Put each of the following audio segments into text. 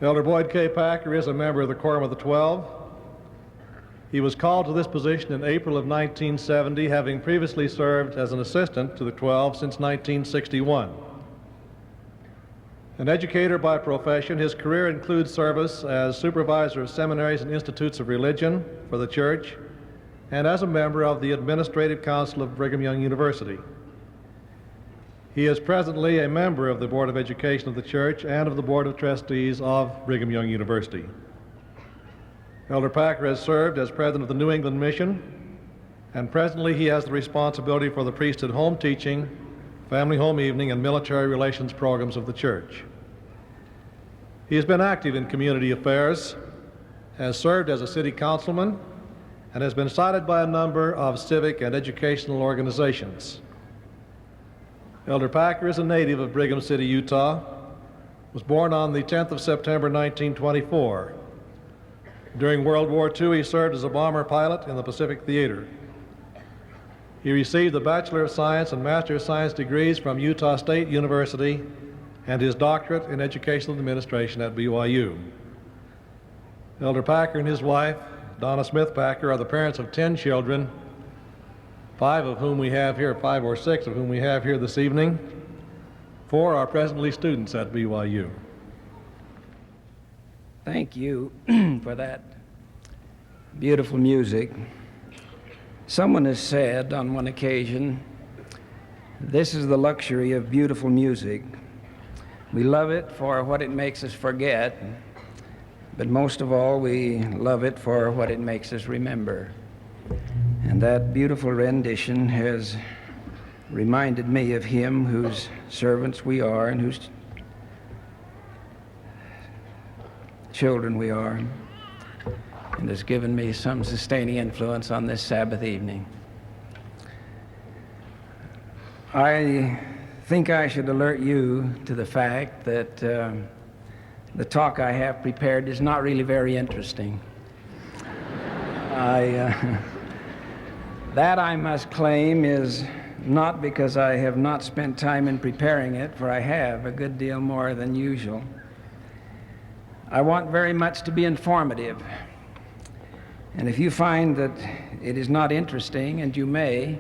Elder Boyd K. Packer is a member of the Quorum of the 12. He was called to this position in April of 1970, having previously served as an assistant to the 12 since 1961. An educator by profession, his career includes service as supervisor of seminaries and institutes of religion for the church, and as a member of the Administrative Council of Brigham Young University. He is presently a member of the Board of Education of the church and of the Board of Trustees of Brigham Young University. Elder Packer has served as president of the New England Mission, and presently he has the responsibility for the priesthood home teaching, family home evening, and military relations programs of the church. He has been active in community affairs, has served as a city councilman, and has been cited by a number of civic and educational organizations. Elder Packer is a native of Brigham City, Utah, was born on the 10th of September 1924. During World War II, he served as a bomber pilot in the Pacific Theater. He received the Bachelor of Science and Master of Science degrees from Utah State University and his doctorate in Educational Administration at BYU. Elder Packer and his wife, Donna Smith Packer, are the parents of 10 children, 5 or 6 of whom we have here this evening. 4 are presently students at BYU. Thank you for that beautiful music. Someone has said on one occasion, this is the luxury of beautiful music. We love it for what it makes us forget, but most of all, we love it for what it makes us remember. And that beautiful rendition has reminded me of him whose servants we are and whose children we are, and has given me some sustaining influence on this Sabbath evening. I think I should alert you to the fact that the talk I have prepared is not really very interesting. That I must claim is not because I have not spent time in preparing it, for I have a good deal more than usual. I want very much to be informative. And if you find that it is not interesting, and you may,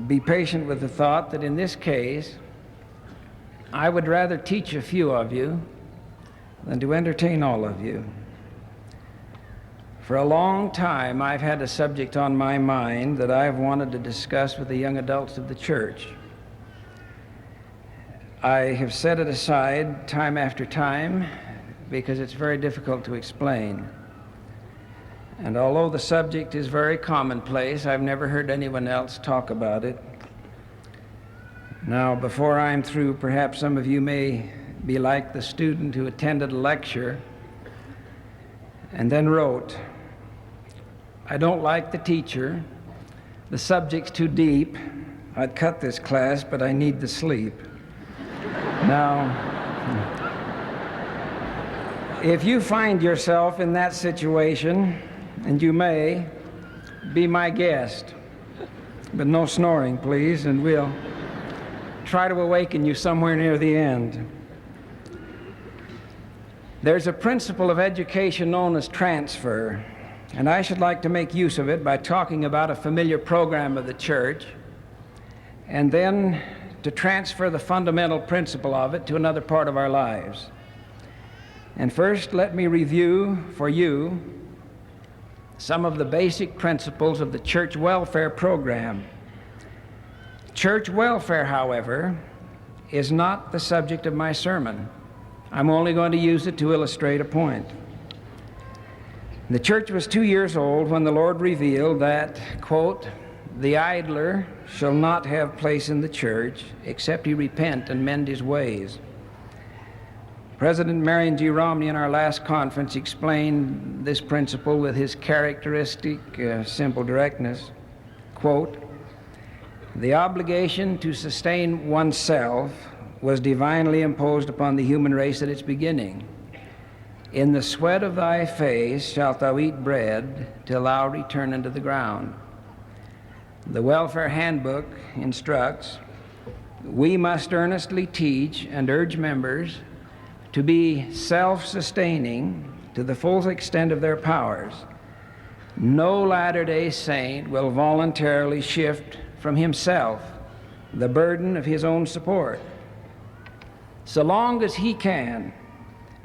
be patient with the thought that in this case, I would rather teach a few of you than to entertain all of you. For a long time, I've had a subject on my mind that I've wanted to discuss with the young adults of the church. I have set it aside time after time because it's very difficult to explain. And although the subject is very commonplace, I've never heard anyone else talk about it. Now, before I'm through, perhaps some of you may be like the student who attended a lecture and then wrote, I don't like the teacher, the subject's too deep, I'd cut this class, but I need the sleep. Now, if you find yourself in that situation, and you may, be my guest, but no snoring, please, and we'll try to awaken you somewhere near the end. There's a principle of education known as transfer, and I should like to make use of it by talking about a familiar program of the church, and then to transfer the fundamental principle of it to another part of our lives. And first, let me review for you some of the basic principles of the church welfare program. Church welfare, however, is not the subject of my sermon. I'm only going to use it to illustrate a point. The church was 2 years old when the Lord revealed that, quote, the idler shall not have place in the church except he repent and mend his ways. President Marion G. Romney in our last conference explained this principle with his characteristic simple directness. Quote, the obligation to sustain oneself was divinely imposed upon the human race at its beginning. In the sweat of thy face shalt thou eat bread till thou return unto the ground. The welfare handbook instructs, we must earnestly teach and urge members to be self-sustaining to the full extent of their powers, no Latter-day Saint will voluntarily shift from himself the burden of his own support. So long as he can,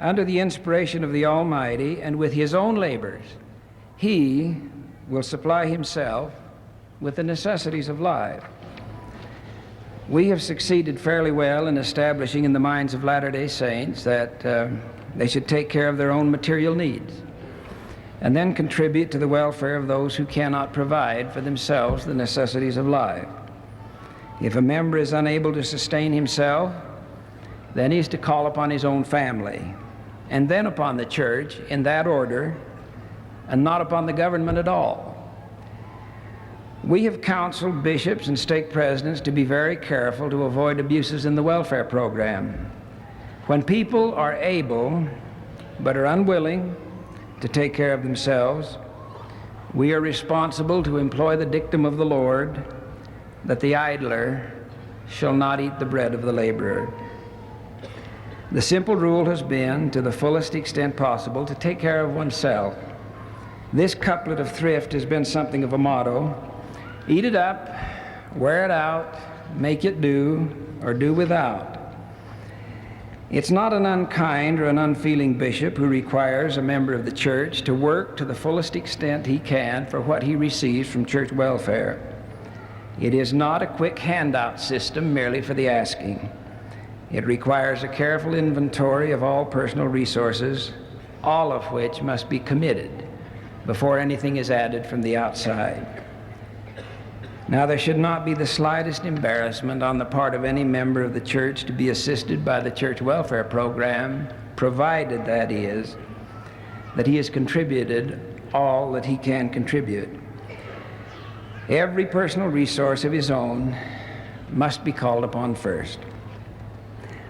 under the inspiration of the Almighty and with his own labors, he will supply himself with the necessities of life. We have succeeded fairly well in establishing in the minds of Latter-day Saints that they should take care of their own material needs and then contribute to the welfare of those who cannot provide for themselves the necessities of life. If a member is unable to sustain himself, then he is to call upon his own family, and then upon the church in that order, and not upon the government at all. We have counseled bishops and stake presidents to be very careful to avoid abuses in the welfare program. When people are able but are unwilling to take care of themselves, we are responsible to employ the dictum of the Lord that the idler shall not eat the bread of the laborer. The simple rule has been, to the fullest extent possible, to take care of oneself. This couplet of thrift has been something of a motto: eat it up, wear it out, make it do, or do without. It's not an unkind or an unfeeling bishop who requires a member of the church to work to the fullest extent he can for what he receives from church welfare. It is not a quick handout system merely for the asking. It requires a careful inventory of all personal resources, all of which must be committed before anything is added from the outside. Now, there should not be the slightest embarrassment on the part of any member of the church to be assisted by the church welfare program, provided, that is, that he has contributed all that he can contribute. Every personal resource of his own must be called upon first.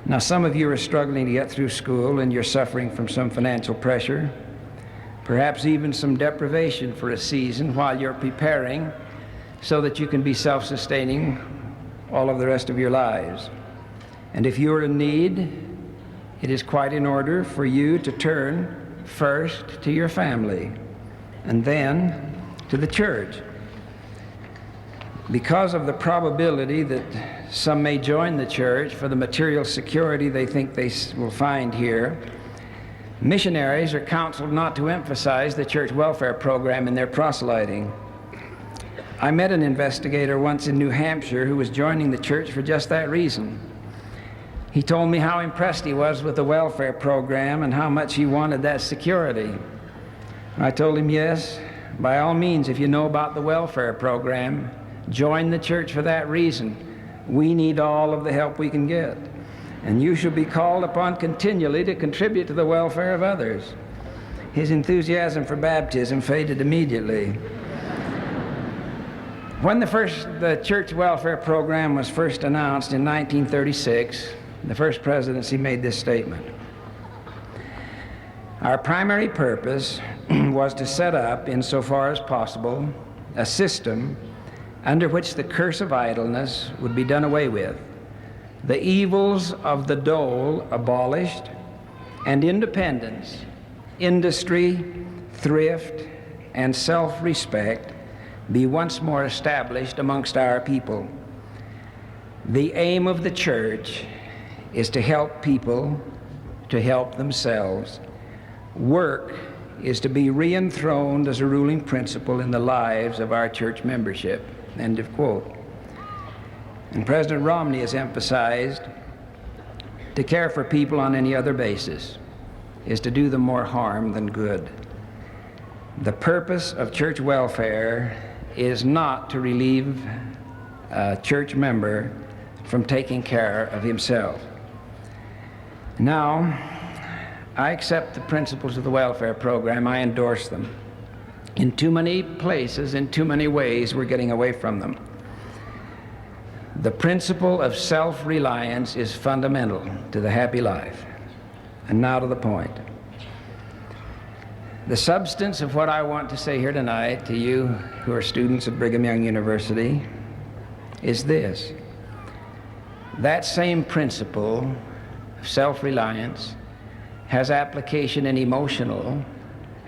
Now, some of you are struggling to get through school and you're suffering from some financial pressure, perhaps even some deprivation for a season while you're preparing so that you can be self-sustaining all of the rest of your lives. And if you're in need, it is quite in order for you to turn first to your family and then to the church. Because of the probability that some may join the church for the material security they think they will find here, missionaries are counseled not to emphasize the church welfare program in their proselyting. I met an investigator once in New Hampshire who was joining the church for just that reason. He told me how impressed he was with the welfare program and how much he wanted that security. I told him, yes, by all means, if you know about the welfare program, join the church for that reason. We need all of the help we can get. And you shall be called upon continually to contribute to the welfare of others. His enthusiasm for baptism faded immediately. When the church welfare program was first announced in 1936, the first presidency made this statement: our primary purpose was to set up, insofar as possible, a system under which the curse of idleness would be done away with, the evils of the dole abolished, and independence, industry, thrift, and self-respect be once more established amongst our people. The aim of the church is to help people to help themselves. Work is to be re-enthroned as a ruling principle in the lives of our church membership. End of quote. And President Romney has emphasized to care for people on any other basis is to do them more harm than good. The purpose of church welfare is not to relieve a church member from taking care of himself. Now, I accept the principles of the welfare program. I endorse them. In too many places, in too many ways, we're getting away from them. The principle of self-reliance is fundamental to the happy life. And now to the point. The substance of what I want to say here tonight to you who are students at Brigham Young University is this: that same principle of self-reliance has application in emotional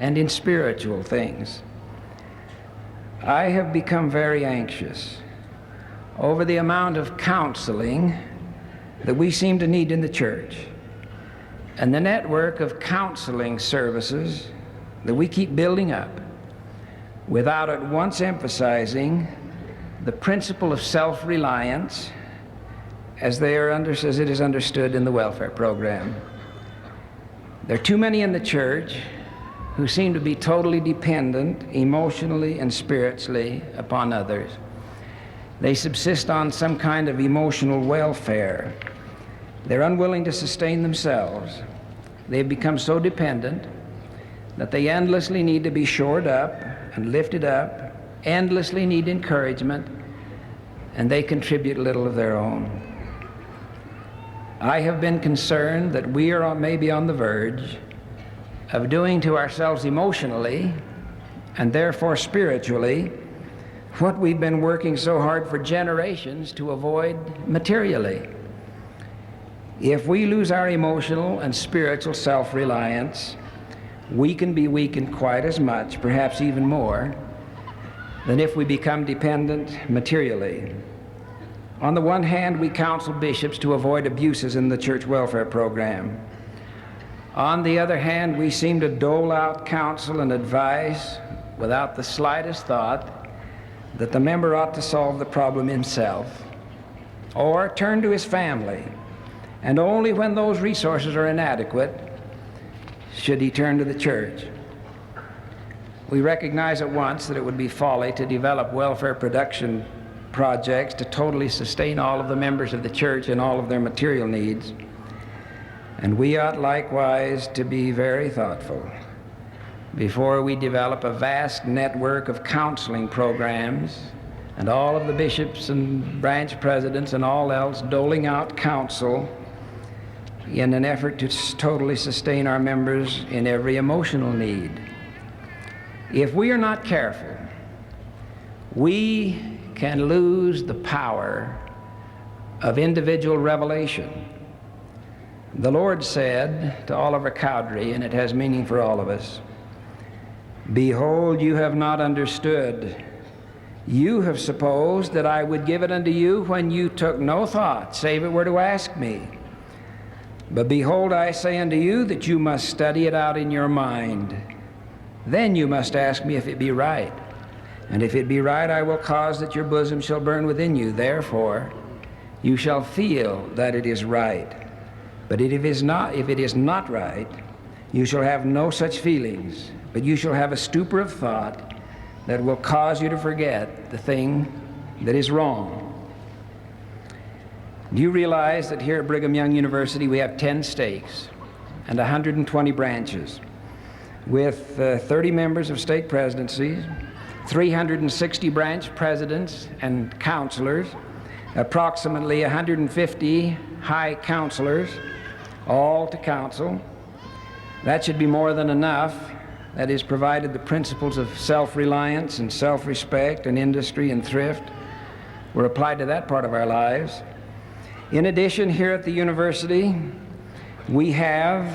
and in spiritual things. I have become very anxious over the amount of counseling that we seem to need in the church, and the network of counseling services that we keep building up without at once emphasizing the principle of self-reliance as it is understood in the welfare program. There are too many in the church who seem to be totally dependent emotionally and spiritually upon others. They subsist on some kind of emotional welfare. They're unwilling to sustain themselves. They've become so dependent that they endlessly need to be shored up and lifted up, endlessly need encouragement, and they contribute little of their own. I have been concerned that we are maybe on the verge of doing to ourselves emotionally and therefore spiritually what we've been working so hard for generations to avoid materially. If we lose our emotional and spiritual self-reliance, we can be weakened quite as much, perhaps even more, than if we become dependent materially. On the one hand, we counsel bishops to avoid abuses in the church welfare program. On the other hand, we seem to dole out counsel and advice without the slightest thought that the member ought to solve the problem himself or turn to his family, and only when those resources are inadequate should he turn to the church. We recognize at once that it would be folly to develop welfare production projects to totally sustain all of the members of the church and all of their material needs. And we ought likewise to be very thoughtful before we develop a vast network of counseling programs and all of the bishops and branch presidents and all else doling out counsel in an effort to totally sustain our members in every emotional need. If we are not careful, we can lose the power of individual revelation. The Lord said to Oliver Cowdery, and it has meaning for all of us, "Behold, you have not understood. You have supposed that I would give it unto you when you took no thought, save it were to ask me. But behold, I say unto you that you must study it out in your mind. Then you must ask me if it be right. And if it be right, I will cause that your bosom shall burn within you. Therefore, you shall feel that it is right. But if it is not right, you shall have no such feelings, but you shall have a stupor of thought that will cause you to forget the thing that is wrong." Do you realize that here at Brigham Young University we have 10 stakes and 120 branches with 30 members of stake presidencies, 360 branch presidents and counselors, approximately 150 high counselors, all to counsel. That should be more than enough. That is, provided the principles of self-reliance and self-respect and industry and thrift were applied to that part of our lives. In addition, here at the university, we have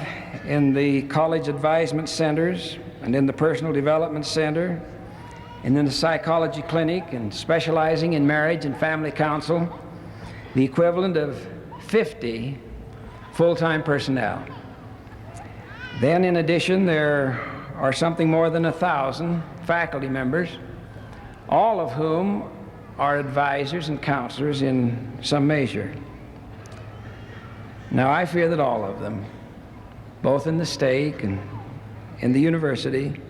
in the college advisement centers and in the personal development center and in the psychology clinic and specializing in marriage and family counsel, the equivalent of 50 full-time personnel. Then in addition, there are something more than 1,000 faculty members, all of whom are advisors and counselors in some measure. Now, I fear that all of them, both in the stake and in the university,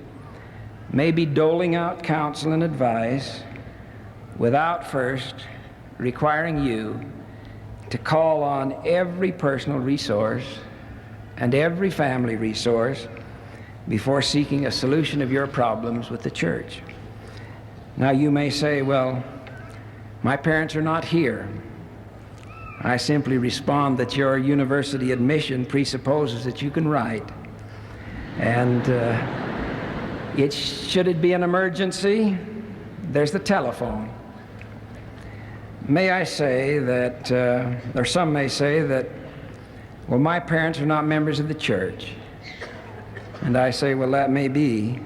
may be doling out counsel and advice without first requiring you to call on every personal resource and every family resource before seeking a solution of your problems with the church. Now, you may say, well, my parents are not here. I simply respond that your university admission presupposes that you can write. And should it be an emergency, there's the telephone. May I say that, or some may say that, well, my parents are not members of the church. And I say, well, that may be,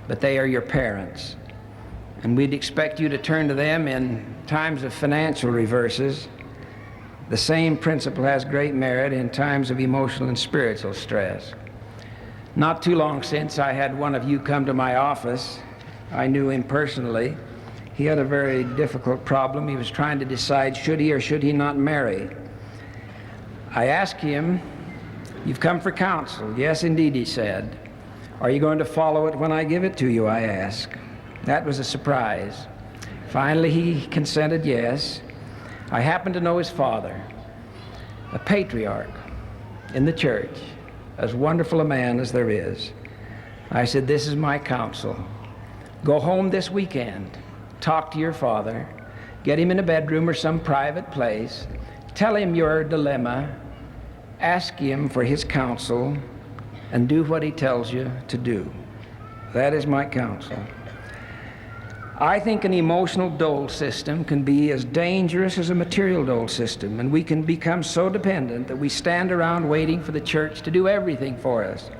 but they are your parents. And we'd expect you to turn to them in times of financial reverses. The same principle has great merit in times of emotional and spiritual stress. Not too long since, I had one of you come to my office. I knew him personally. He had a very difficult problem. He was trying to decide, should he or should he not marry? I asked him, "You've come for counsel." "Yes, indeed," he said. "Are you going to follow it when I give it to you?" I asked. That was a surprise. Finally, he consented yes. I happened to know his father, a patriarch in the church, as wonderful a man as there is. I said, "This is my counsel. Go home this weekend, talk to your father, get him in a bedroom or some private place, tell him your dilemma, ask him for his counsel, and do what he tells you to do." That is my counsel. I think an emotional dole system can be as dangerous as a material dole system, and we can become so dependent that we stand around waiting for the church to do everything for us.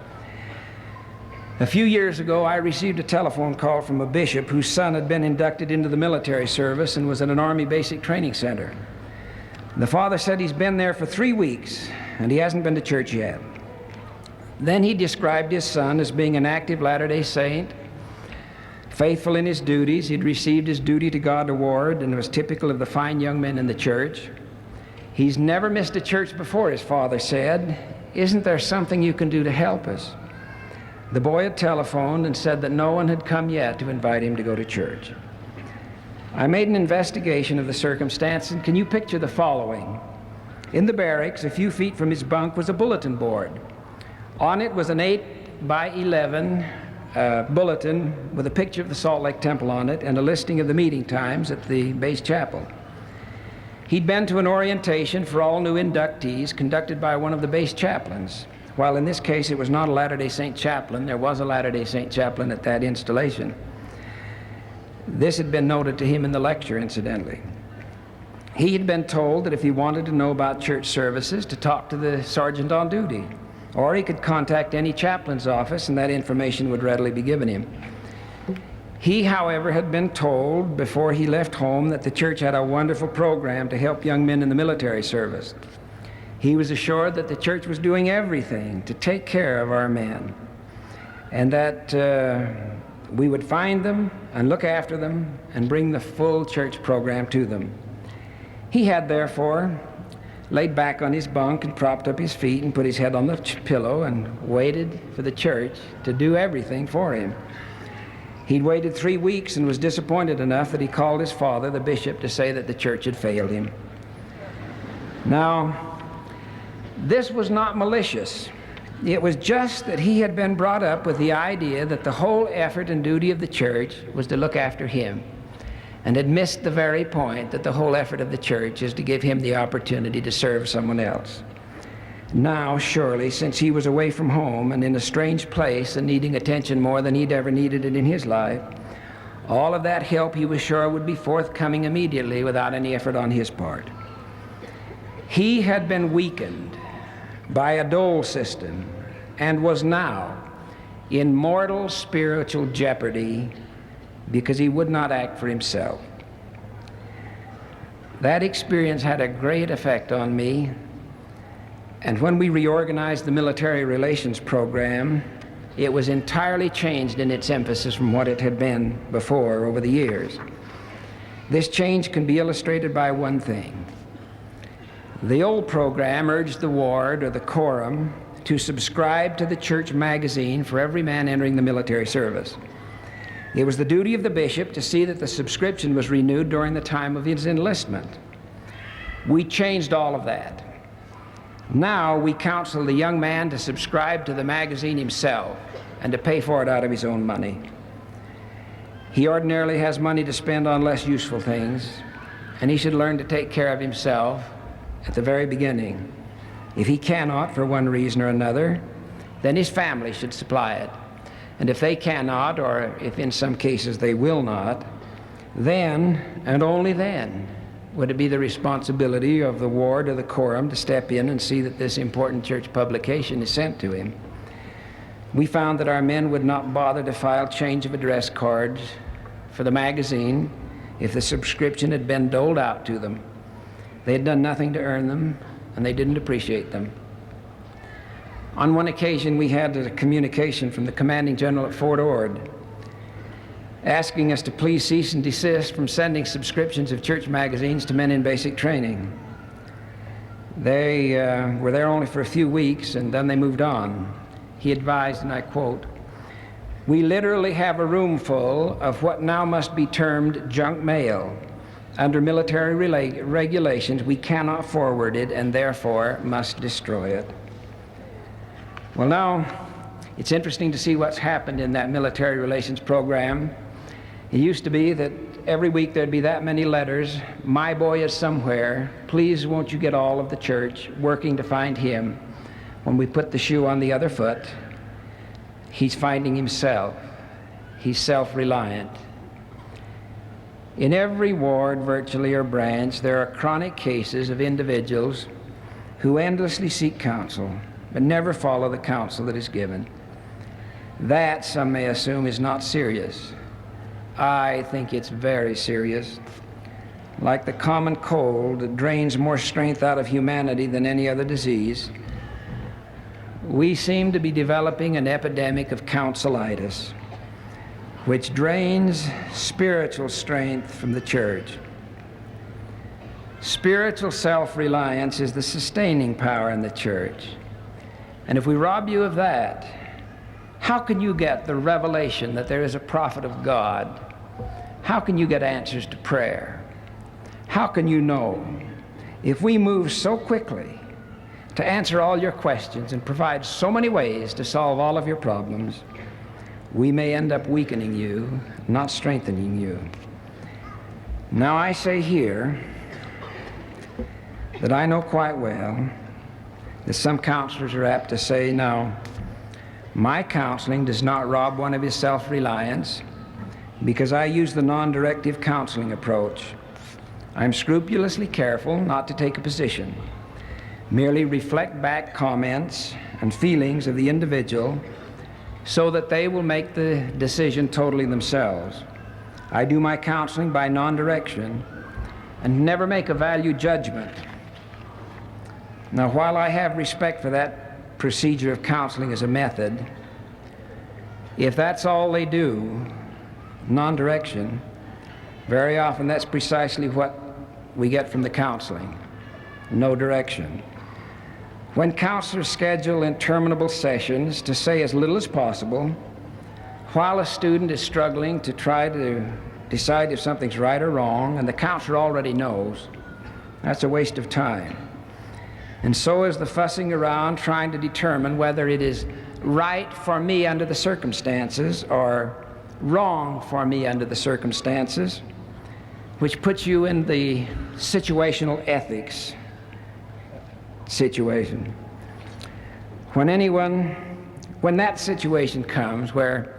A few years ago, I received a telephone call from a bishop whose son had been inducted into the military service and was at an Army basic training center. The father said he's been there for 3 weeks, and he hasn't been to church yet. Then he described his son as being an active Latter-day Saint, faithful in his duties. He'd received his Duty to God award and was typical of the fine young men in the church. He's never missed a church before, his father said. "Isn't there something you can do to help us?" The boy had telephoned and said that no one had come yet to invite him to go to church. I made an investigation of the circumstance, and can you picture the following? In the barracks, a few feet from his bunk, was a bulletin board. On it was an 8 by 11 bulletin with a picture of the Salt Lake Temple on it and a listing of the meeting times at the base chapel. He'd been to an orientation for all new inductees conducted by one of the base chaplains. While in this case it was not a Latter-day Saint chaplain, there was a Latter-day Saint chaplain at that installation. This had been noted to him in the lecture, incidentally. He had been told that if he wanted to know about church services, to talk to the sergeant on duty, or he could contact any chaplain's office and that information would readily be given him. He, however, had been told before he left home that the church had a wonderful program to help young men in the military service. He was assured that the church was doing everything to take care of our men, and that we would find them and look after them and bring the full church program to them. He had, therefore, laid back on his bunk and propped up his feet and put his head on the pillow and waited for the church to do everything for him. He'd waited 3 weeks and was disappointed enough that he called his father, the bishop, to say that the church had failed him. Now, this was not malicious. It was just that he had been brought up with the idea that the whole effort and duty of the church was to look after him, and had missed the very point that the whole effort of the church is to give him the opportunity to serve someone else. Now, surely, since he was away from home and in a strange place and needing attention more than he'd ever needed it in his life, all of that help he was sure would be forthcoming immediately without any effort on his part. He had been weakened by a dole system and was now in mortal spiritual jeopardy because he would not act for himself. That experience had a great effect on me, and when we reorganized the military relations program, it was entirely changed in its emphasis from what it had been before over the years. This change can be illustrated by one thing. The old program urged the ward or the quorum to subscribe to the church magazine for every man entering the military service. It was the duty of the bishop to see that the subscription was renewed during the time of his enlistment. We changed all of that. Now we counsel the young man to subscribe to the magazine himself and to pay for it out of his own money. He ordinarily has money to spend on less useful things, and he should learn to take care of himself at the very beginning. If he cannot, for one reason or another, then his family should supply it. And if they cannot, or if in some cases they will not, then, and only then, would it be the responsibility of the ward or the quorum to step in and see that this important church publication is sent to him. We found that our men would not bother to file change of address cards for the magazine if the subscription had been doled out to them. They had done nothing to earn them, and they didn't appreciate them. On one occasion, we had a communication from the commanding general at Fort Ord asking us to please cease and desist from sending subscriptions of church magazines to men in basic training. They were there only for a few weeks, and then they moved on. He advised, and I quote, "We literally have a room full of what now must be termed junk mail. Under military regulations, we cannot forward it and therefore must destroy it." Well, now, it's interesting to see what's happened in that military relations program. It used to be that every week there'd be that many letters. "My boy is somewhere. Please won't you get all of the church working to find him." When we put the shoe on the other foot, he's finding himself. He's self-reliant. In every ward, virtually, or branch, there are chronic cases of individuals who endlessly seek counsel, but never follow the counsel that is given. That, some may assume, is not serious. I think it's very serious. Like the common cold that drains more strength out of humanity than any other disease, we seem to be developing an epidemic of counselitis, which drains spiritual strength from the church. Spiritual self-reliance is the sustaining power in the church. And if we rob you of that, how can you get the revelation that there is a prophet of God? How can you get answers to prayer? How can you know? If we move so quickly to answer all your questions and provide so many ways to solve all of your problems, we may end up weakening you, not strengthening you. Now, I say here that I know quite well that some counselors are apt to say, "Now, my counseling does not rob one of his self-reliance because I use the non-directive counseling approach. I'm scrupulously careful not to take a position, merely reflect back comments and feelings of the individual so that they will make the decision totally themselves. I do my counseling by non-direction and never make a value judgment." Now, while I have respect for that procedure of counseling as a method, if that's all they do, non-direction, very often that's precisely what we get from the counseling, no direction. When counselors schedule interminable sessions to say as little as possible, while a student is struggling to try to decide if something's right or wrong, and the counselor already knows, that's a waste of time. And so is the fussing around trying to determine whether it is right for me under the circumstances or wrong for me under the circumstances, which puts you in the situational ethics situation. When that situation comes where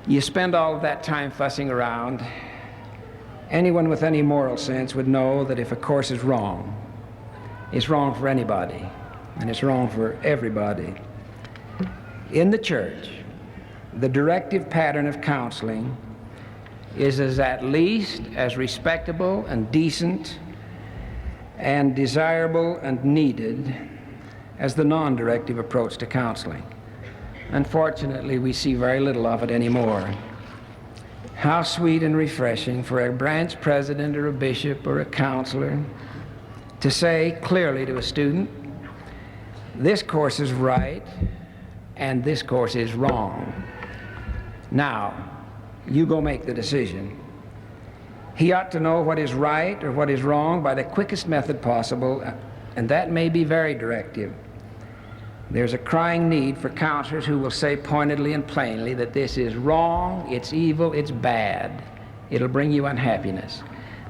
you spend all of that time fussing around, anyone with any moral sense would know that if a course is wrong, it's wrong for anybody, and it's wrong for everybody. In the church, the directive pattern of counseling is at least as respectable and decent and desirable and needed as the non-directive approach to counseling. Unfortunately, we see very little of it anymore. How sweet and refreshing for a branch president or a bishop or a counselor to say clearly to a student, this course is right and this course is wrong. Now, you go make the decision. He ought to know what is right or what is wrong by the quickest method possible, and that may be very directive. There's a crying need for counselors who will say pointedly and plainly that this is wrong, it's evil, it's bad. It'll bring you unhappiness.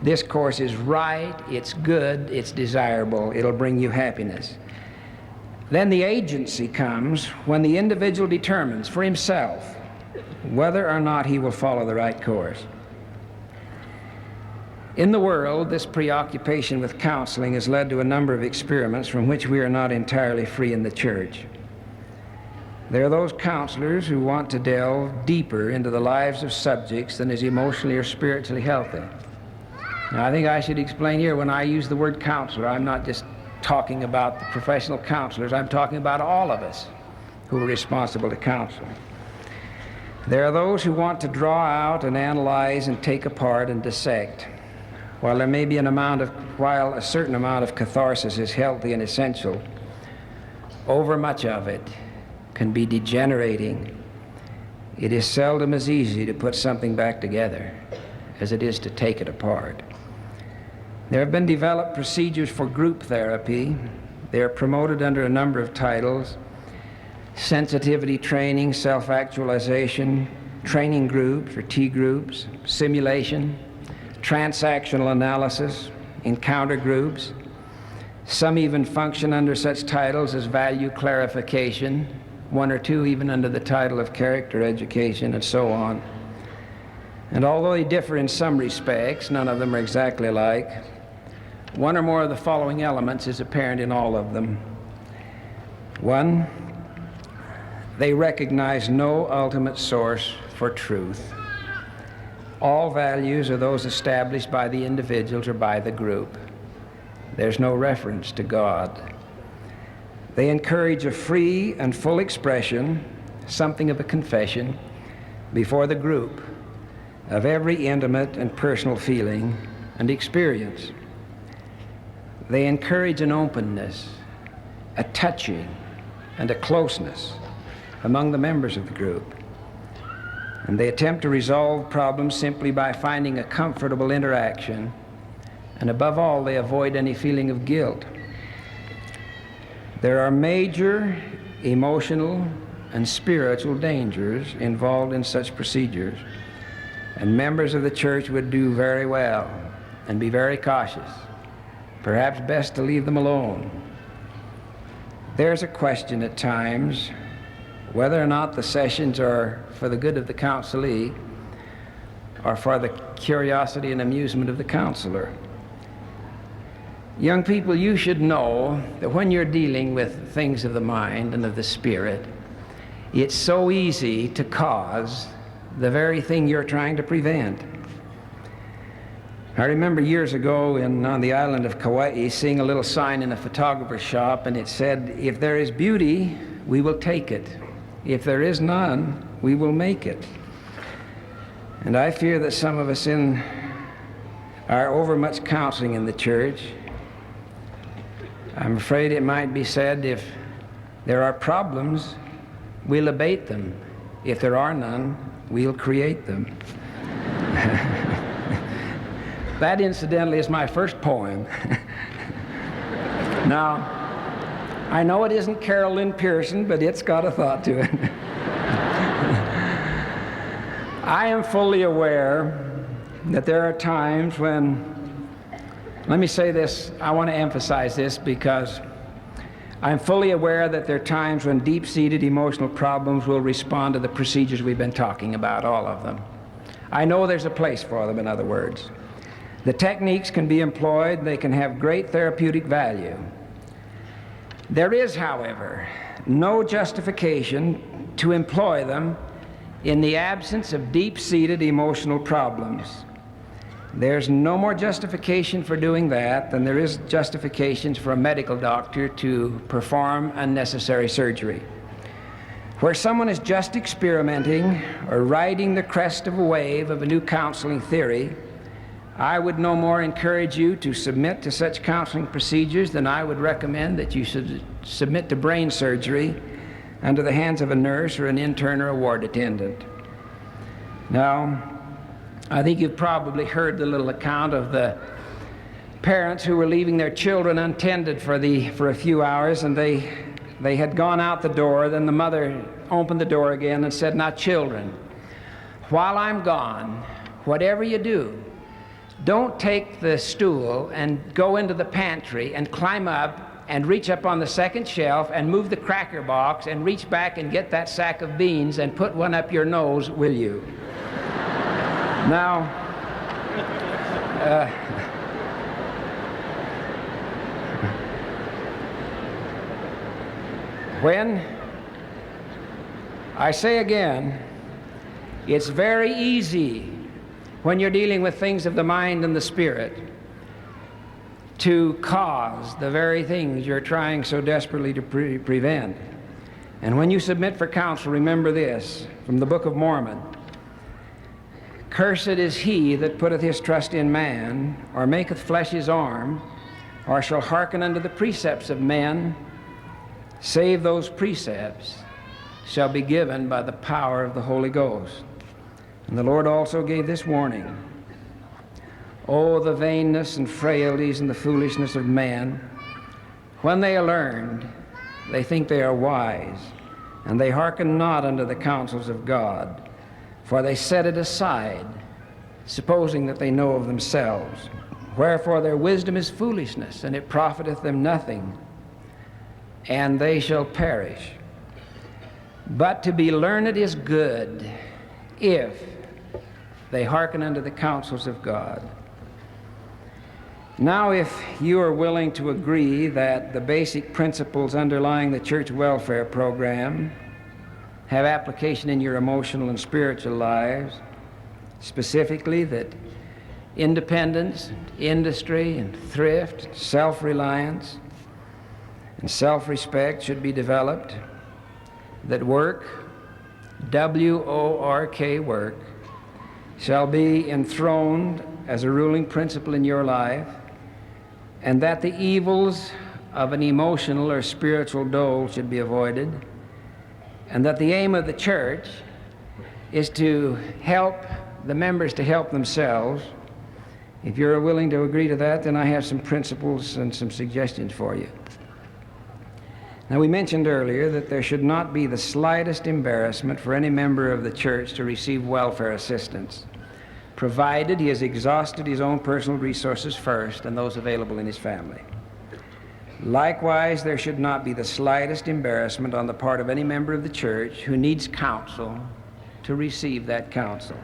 This course is right, it's good, it's desirable, it'll bring you happiness. Then the agency comes when the individual determines for himself whether or not he will follow the right course. In the world, this preoccupation with counseling has led to a number of experiments from which we are not entirely free in the church. There are those counselors who want to delve deeper into the lives of subjects than is emotionally or spiritually healthy. Now, I think I should explain here, when I use the word counselor, I'm not just talking about the professional counselors, I'm talking about all of us who are responsible to counsel. There are those who want to draw out and analyze and take apart and dissect. While a certain amount of catharsis is healthy and essential, overmuch of it can be degenerating. It is seldom as easy to put something back together as it is to take it apart. There have been developed procedures for group therapy. They are promoted under a number of titles: sensitivity training, self-actualization, training groups or T groups, simulation, transactional analysis, encounter groups. Some even function under such titles as value clarification, one or two even under the title of character education, and so on. And although they differ in some respects, none of them are exactly alike. One or more of the following elements is apparent in all of them. One, they recognize no ultimate source for truth. All values are those established by the individuals or by the group. There's no reference to God. They encourage a free and full expression, something of a confession, before the group of every intimate and personal feeling and experience. They encourage an openness, a touching, and a closeness among the members of the group. And they attempt to resolve problems simply by finding a comfortable interaction, and above all, they avoid any feeling of guilt. There are major emotional and spiritual dangers involved in such procedures, and members of the church would do very well and be very cautious. Perhaps best to leave them alone. There's a question at times whether or not the sessions are for the good of the counselee or for the curiosity and amusement of the counselor. Young people, you should know that when you're dealing with things of the mind and of the spirit, it's so easy to cause the very thing you're trying to prevent. I remember years ago on the island of Kauai seeing a little sign in a photographer's shop, and it said, "If there is beauty, we will take it. If there is none, we will make it." And I fear that some of us in our overmuch counseling in the church, I'm afraid it might be said, if there are problems, we'll abate them. If there are none, we'll create them. That, incidentally, is my first poem. Now, I know it isn't Carol Lynn Pearson, but it's got a thought to it. I am fully aware that there are times when, let me say this, I want to emphasize this because I'm fully aware that there are times when deep-seated emotional problems will respond to the procedures we've been talking about, all of them. I know there's a place for them, in other words. The techniques can be employed, they can have great therapeutic value. There is, however, no justification to employ them in the absence of deep-seated emotional problems. There's no more justification for doing that than there is justifications for a medical doctor to perform unnecessary surgery. Where someone is just experimenting or riding the crest of a wave of a new counseling theory, I would no more encourage you to submit to such counseling procedures than I would recommend that you should submit to brain surgery under the hands of a nurse or an intern or a ward attendant. Now, I think you've probably heard the little account of the parents who were leaving their children untended for a few hours, and they had gone out the door. Then the mother opened the door again and said, "Now, children, while I'm gone, whatever you do, don't take the stool and go into the pantry and climb up and reach up on the second shelf and move the cracker box and reach back and get that sack of beans and put one up your nose, will you?" Now, I say again, it's very easy when you're dealing with things of the mind and the spirit to cause the very things you're trying so desperately to prevent. And when you submit for counsel, remember this from the Book of Mormon: "Cursed is he that putteth his trust in man, or maketh flesh his arm, or shall hearken unto the precepts of men, save those precepts shall be given by the power of the Holy Ghost." And the Lord also gave this warning: "Oh, the vainness and frailties and the foolishness of men! When they are learned, they think they are wise, and they hearken not unto the counsels of God, for they set it aside, supposing that they know of themselves. Wherefore their wisdom is foolishness, and it profiteth them nothing, and they shall perish. But to be learned is good, if they hearken unto the counsels of God." Now, if you are willing to agree that the basic principles underlying the church welfare program have application in your emotional and spiritual lives, specifically that independence, industry, and thrift, self-reliance, and self-respect should be developed, that work, W-O-R-K, work, shall be enthroned as a ruling principle in your life, and that the evils of an emotional or spiritual dole should be avoided, and that the aim of the church is to help the members to help themselves. If you're willing to agree to that, then I have some principles and some suggestions for you. Now, we mentioned earlier that there should not be the slightest embarrassment for any member of the church to receive welfare assistance, provided he has exhausted his own personal resources first and those available in his family. Likewise, there should not be the slightest embarrassment on the part of any member of the church who needs counsel to receive that counsel.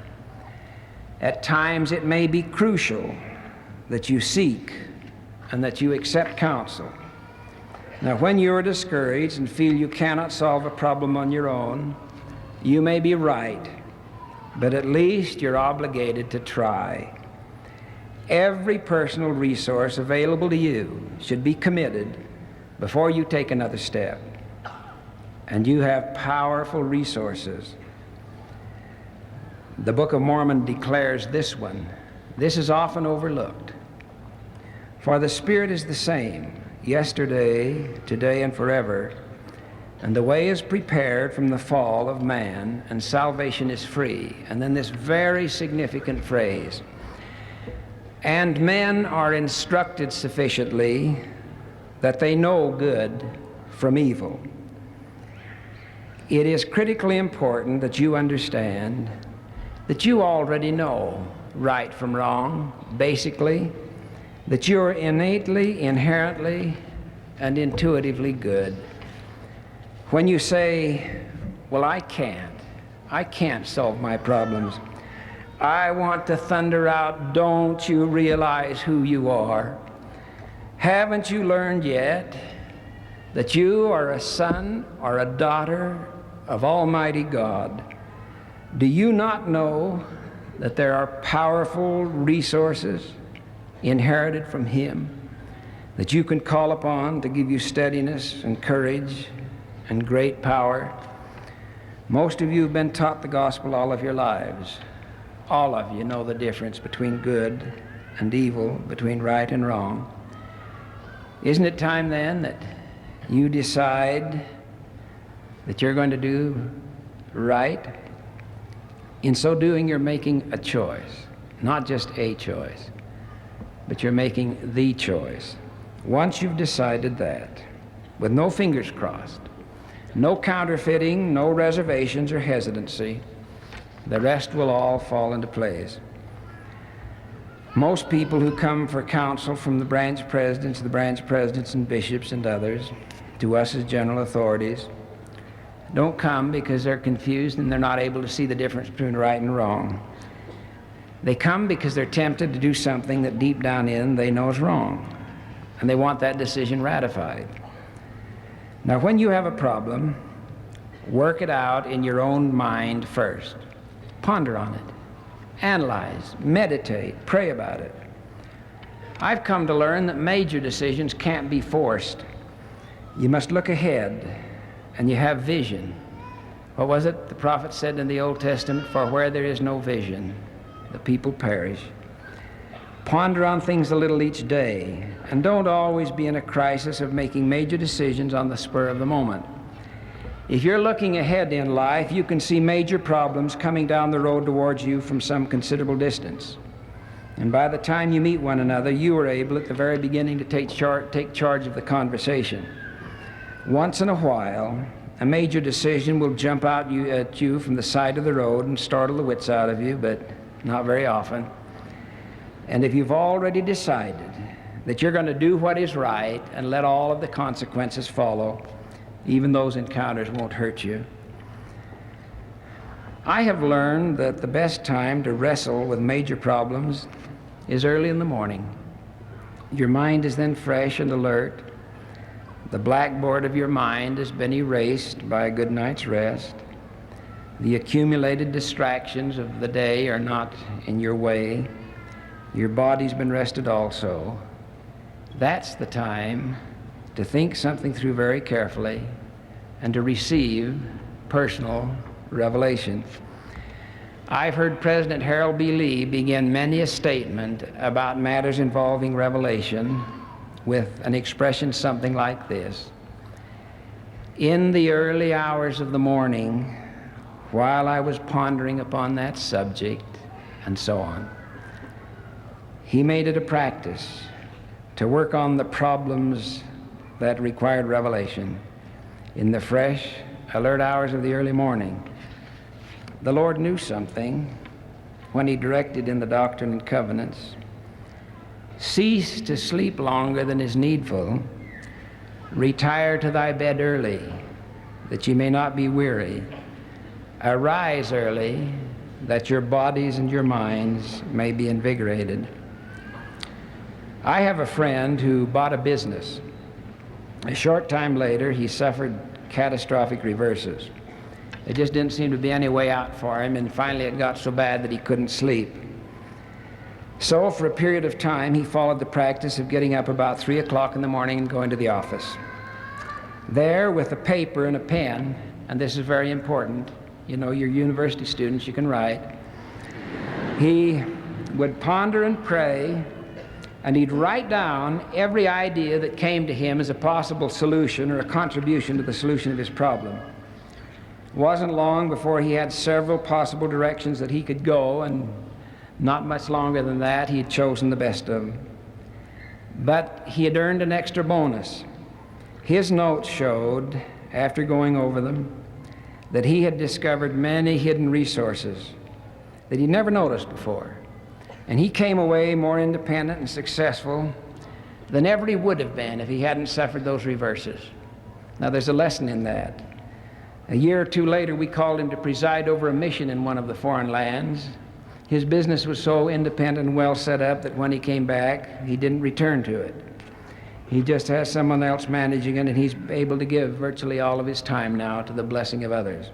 At times, it may be crucial that you seek and that you accept counsel. Now, when you are discouraged and feel you cannot solve a problem on your own, you may be right, but at least you're obligated to try. Every personal resource available to you should be committed before you take another step. And you have powerful resources. The Book of Mormon declares this one. This is often overlooked. "For the Spirit is the same, yesterday, today, and forever, and the way is prepared from the fall of man, and salvation is free." And then this very significant phrase: "And men are instructed sufficiently that they know good from evil." It is critically important that you understand that you already know right from wrong, basically, that you're innately, inherently, and intuitively good. When you say, "Well, I can't solve my problems," I want to thunder out, don't you realize who you are? Haven't you learned yet that you are a son or a daughter of Almighty God? Do you not know that there are powerful resources inherited from Him that you can call upon to give you steadiness and courage and great power? Most of you have been taught the gospel all of your lives. All of you know the difference between good and evil, between right and wrong. Isn't it time then that you decide that you're going to do right? In so doing, you're making a choice, not just a choice, but you're making the choice. Once you've decided that, with no fingers crossed, no counterfeiting, no reservations or hesitancy, the rest will all fall into place. Most people who come for counsel from the branch presidents and bishops and others, to us as general authorities, don't come because they're confused and they're not able to see the difference between right and wrong. They come because they're tempted to do something that deep down in they know is wrong, and they want that decision ratified. Now, when you have a problem, Work it out in your own mind first. Ponder on it. Analyze, meditate, pray about it. I've come to learn that major decisions can't be forced. You must look ahead, and you have vision. What was it the prophet said in the Old Testament? For where there is no vision, the people perish. Ponder on things a little each day, and don't always be in a crisis of making major decisions on the spur of the moment. If you're looking ahead in life, you can see major problems coming down the road towards you from some considerable distance. And by the time you meet one another, you are able at the very beginning to take charge of the conversation. Once in a while, a major decision will jump out at you from the side of the road and startle the wits out of you, but not very often. And if you've already decided that you're going to do what is right and let all of the consequences follow, even those encounters won't hurt you. I have learned that the best time to wrestle with major problems is early in the morning. Your mind is then fresh and alert. The blackboard of your mind has been erased by a good night's rest. The accumulated distractions of the day are not in your way. Your body's been rested also. That's the time to think something through very carefully and to receive personal revelation. I've heard President Harold B. Lee begin many a statement about matters involving revelation with an expression something like this: in the early hours of the morning, while I was pondering upon that subject, and so on. He made it a practice to work on the problems that required revelation in the fresh, alert hours of the early morning. The Lord knew something when He directed in the Doctrine and Covenants, cease to sleep longer than is needful, retire to thy bed early, that ye may not be weary. Arise early, that your bodies and your minds may be invigorated. I have a friend who bought a business. A short time later, he suffered catastrophic reverses. There just didn't seem to be any way out for him, and finally it got so bad that he couldn't sleep. So for a period of time, he followed the practice of getting up about 3 o'clock in the morning and going to the office. There, with a paper and a pen, and this is very important, you know, you're university students, you can write, he would ponder and pray, and he'd write down every idea that came to him as a possible solution or a contribution to the solution of his problem. It wasn't long before he had several possible directions that he could go, and not much longer than that, he had chosen the best of them. But he had earned an extra bonus. His notes showed, after going over them, that he had discovered many hidden resources that he'd never noticed before. And he came away more independent and successful than ever he would have been if he hadn't suffered those reverses. Now, there's a lesson in that. A year or two later, we called him to preside over a mission in one of the foreign lands. His business was so independent and well set up that when he came back, he didn't return to it. He just has someone else managing it, and he's able to give virtually all of his time now to the blessing of others.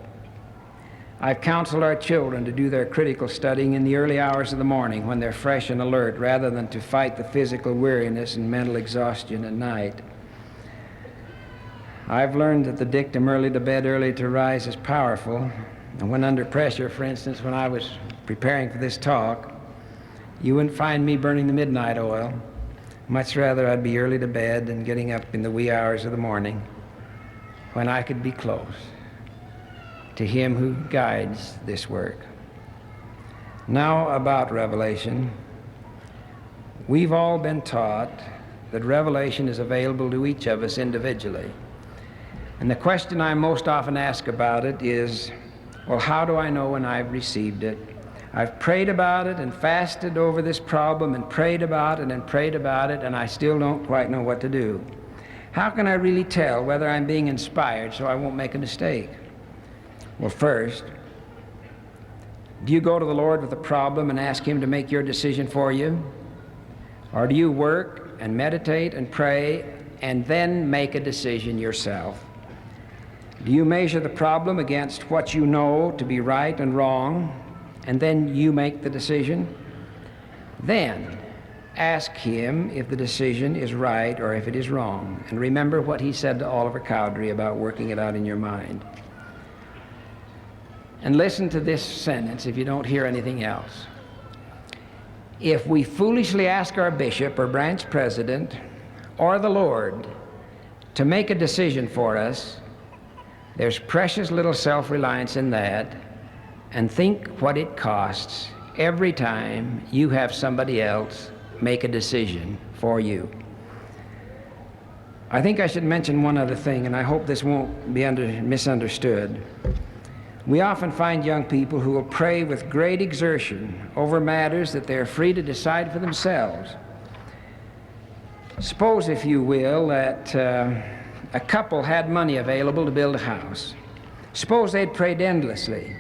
I've counseled our children to do their critical studying in the early hours of the morning when they're fresh and alert, rather than to fight the physical weariness and mental exhaustion at night. I've learned that the dictum early to bed, early to rise is powerful. And when under pressure, for instance, when I was preparing for this talk, you wouldn't find me burning the midnight oil. Much rather I'd be early to bed and getting up in the wee hours of the morning when I could be close to Him who guides this work. Now about revelation. We've all been taught that revelation is available to each of us individually. And the question I most often ask about it is, well, how do I know when I've received it? I've prayed about it and fasted over this problem and prayed about it and prayed about it, and I still don't quite know what to do. How can I really tell whether I'm being inspired so I won't make a mistake? Well, first, do you go to the Lord with a problem and ask Him to make your decision for you? Or do you work and meditate and pray and then make a decision yourself? Do you measure the problem against what you know to be right and wrong, and then you make the decision? Then ask him if the decision is right or if it is wrong. And remember what he said to Oliver Cowdery about working it out in your mind. And listen to this sentence if you don't hear anything else. If we foolishly ask our bishop or branch president or the Lord to make a decision for us, there's precious little self-reliance in that, and think what it costs every time you have somebody else make a decision for you. I think I should mention one other thing, and I hope this won't be misunderstood. We often find young people who will pray with great exertion over matters that they're free to decide for themselves. Suppose, if you will, that a couple had money available to build a house. Suppose they'd prayed endlessly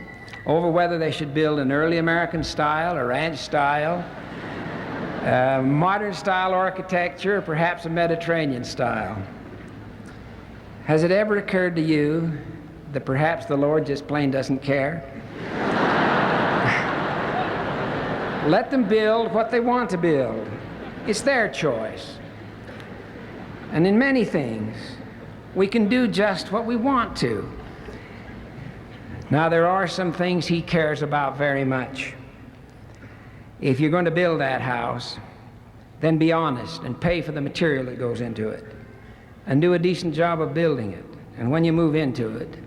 over whether they should build an early American style, a ranch style, modern style architecture, or perhaps a Mediterranean style. Has it ever occurred to you that perhaps the Lord just plain doesn't care? Let them build what they want to build. It's their choice. And in many things, we can do just what we want to. Now, there are some things he cares about very much. If you're going to build that house, then be honest and pay for the material that goes into it, and do a decent job of building it. And when you move into it,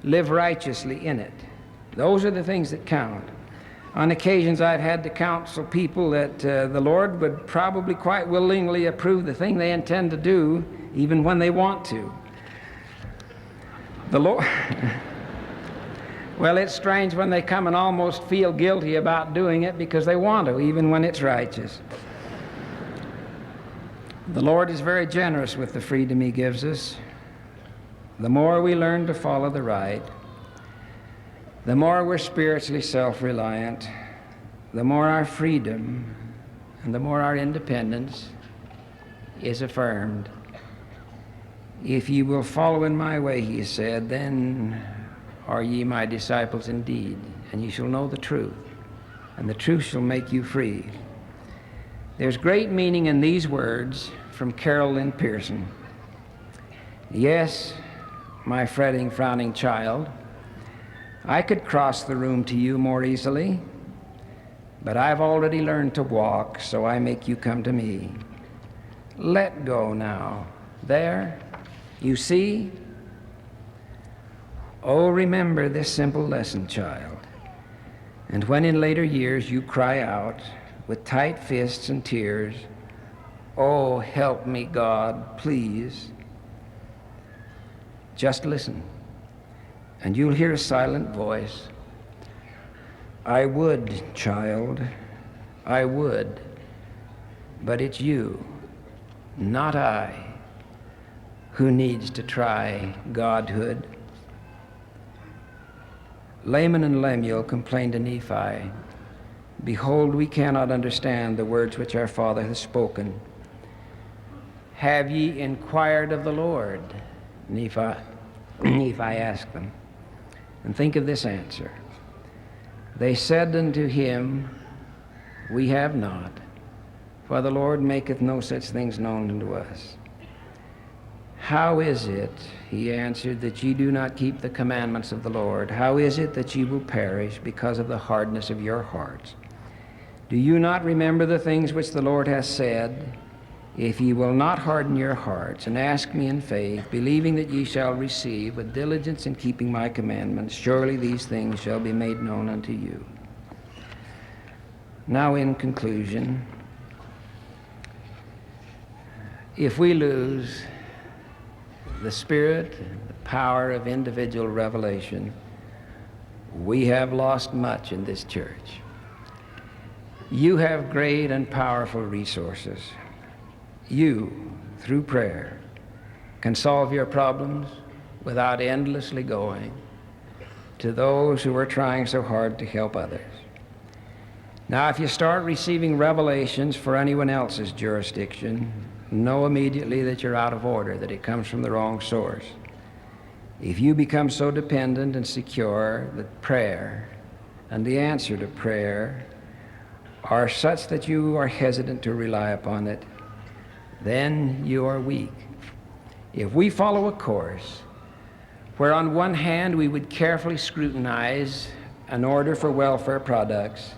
live righteously in it. Those are the things that count. On occasions, I've had to counsel people that the Lord would probably quite willingly approve the thing they intend to do, even when they want to. The Lord... Well, it's strange when they come and almost feel guilty about doing it because they want to, even when it's righteous. The Lord is very generous with the freedom he gives us. The more we learn to follow the right, the more we're spiritually self-reliant, the more our freedom and the more our independence is affirmed. If ye will follow in my way, he said, then are ye my disciples indeed, and ye shall know the truth, and the truth shall make you free. There's great meaning in these words from Carol Lynn Pearson. Yes, my fretting, frowning child, I could cross the room to you more easily, but I've already learned to walk, so I make you come to me. Let go now. There, you see? Oh, remember this simple lesson, child. And when in later years you cry out with tight fists and tears, oh, help me, God, please, just listen, and you'll hear a silent voice. I would, child, I would, but it's you, not I, who needs to try Godhood. Laman and Lemuel complained to Nephi, behold, we cannot understand the words which our father has spoken. Have ye inquired of the Lord? Nephi asked them. And think of this answer. They said unto him, we have not, for the Lord maketh no such things known unto us. How is it, he answered, that ye do not keep the commandments of the Lord? How is it that ye will perish because of the hardness of your hearts? Do you not remember the things which the Lord hath said? If ye will not harden your hearts, and ask me in faith, believing that ye shall receive with diligence in keeping my commandments, surely these things shall be made known unto you. Now, in conclusion, if we lose the spirit, the power of individual revelation, we have lost much in this church. You have great and powerful resources. You, through prayer, can solve your problems without endlessly going to those who are trying so hard to help others. Now, if you start receiving revelations for anyone else's jurisdiction, know immediately that you're out of order, that it comes from the wrong source. If you become so dependent and secure that prayer and the answer to prayer are such that you are hesitant to rely upon it, then you are weak. If we follow a course where on one hand we would carefully scrutinize an order for welfare products,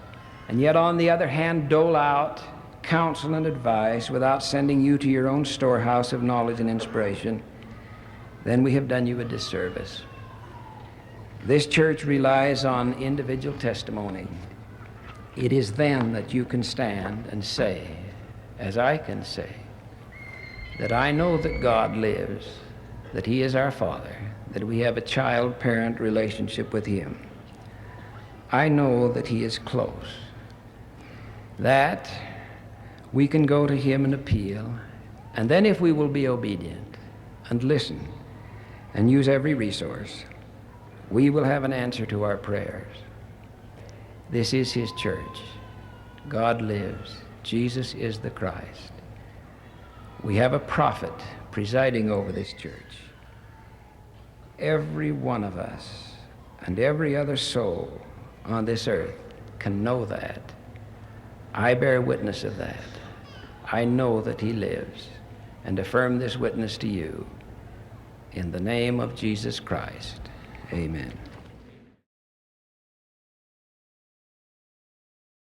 and yet on the other hand dole out counsel and advice without sending you to your own storehouse of knowledge and inspiration, then we have done you a disservice. This church relies on individual testimony. It is then that you can stand and say, as I can say, that I know that God lives, that He is our Father, that we have a child-parent relationship with Him. I know that He is close, that we can go to Him and appeal, and then if we will be obedient and listen and use every resource, we will have an answer to our prayers. This is His church. God lives. Jesus is the Christ. We have a prophet presiding over this church. Every one of us and every other soul on this earth can know that. I bear witness of that. I know that He lives, and affirm this witness to you. In the name of Jesus Christ, amen.